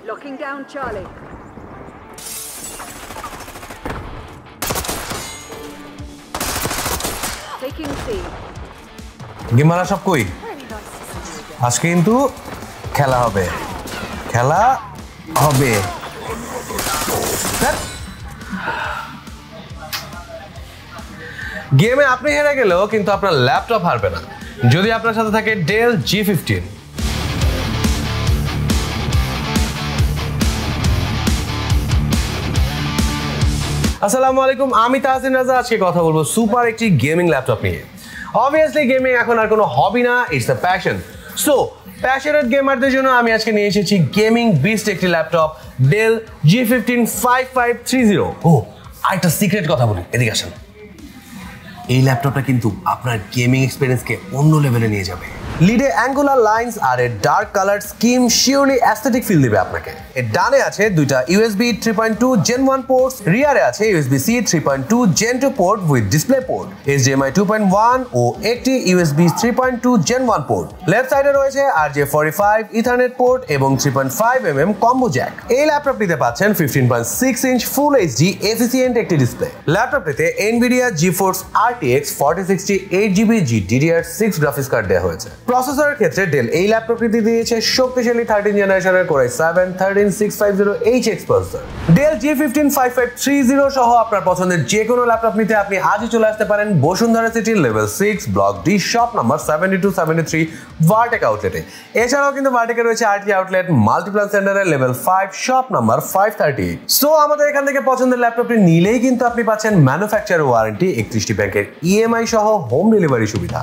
Locking down Charlie. Taking C. গেমাররা সব কই? আজকে কিন্তু খেলা হবে। গেমে আপনি হেরে গেলেও কিন্তু আপনার ল্যাপটপ হারবে না যদি আপনার সাথে থাকে ডেল G15। আসসালামু আলাইকুম, আমি তাহসিন রাজা। আজকে কথা বলবো সুপার একটি গেমিং ল্যাপটপ নিয়ে। অবভিয়াসলি গেমিং এখন আর কোনো হবি না, it's a passion. So passionate গেমারদের জন্য আমি আজকে নিয়ে এসেছি গেমিং বিস্ট একটি ল্যাপটপ, ডেল G15 5530। ও আরেকটা সিক্রেট কথা বলি, এদিকে আসেন। এই ল্যাপটপটা কিন্তু আপনার গেমিং এক্সপেরিয়েন্সকে অন্য লেভেলে নিয়ে যাবে। লিডে অ্যাঙ্গুলার লাইন্স আর এর dark colour scheme surely aesthetic feel দিবে আপনাকে। এর ডানে আছে দুইটা USB 3.2 Gen 1 পোর্টস, রিয়ারে আছে USB-C 3.2 Gen 2 port with display port, HDMI 2.1 ও একটি USB 3.2 Gen 1 পোর্ট। লেফট সাইডে রয়েছে RJ45 ইথারনেট পোর্ট এবং 3.5mm কম্বো জ্যাক। এই ল্যাপটপটিতে পাচ্ছেন 15.6 ইঞ্চ ফুল HD এফিসিয়েন্ট একটি ডিসপ্লে। ল্যাপটপটিতে NVIDIA GeForce RTX 4060 8GB GDDR6 graphics card দেওয়া হয়েছে। প্রসেসরের ক্ষেত্রে ডেল এই ল্যাপটপটি দিয়েছে শক্তিশালী 13 জেনারেশনের Core i7 13650HX processor. Del G15 5530 সহ আপনার পছন্দের যে কোনো ল্যাপটপ নিতে আপনি আজই চলে আসতে পারেন Bashundhara city level 6 block D shop number 7273 ভার্টেক আউটলেটে। এছাড়াও কিন্তু ভার্টেকে রয়েছে আরটি আউটলেট মাল্টিপ্লান সেন্টারের লেভেল 5 শপ নাম্বার 538। সো আমাদের এখান থেকে পছন্দের ল্যাপটপটি নিলেই কিন্তু আপনি পাচ্ছেন ম্যানুফ্যাকচারার ওয়ারেন্টি, 31টি ব্যাংকের EMI সহ হোম ডেলিভারি সুবিধা।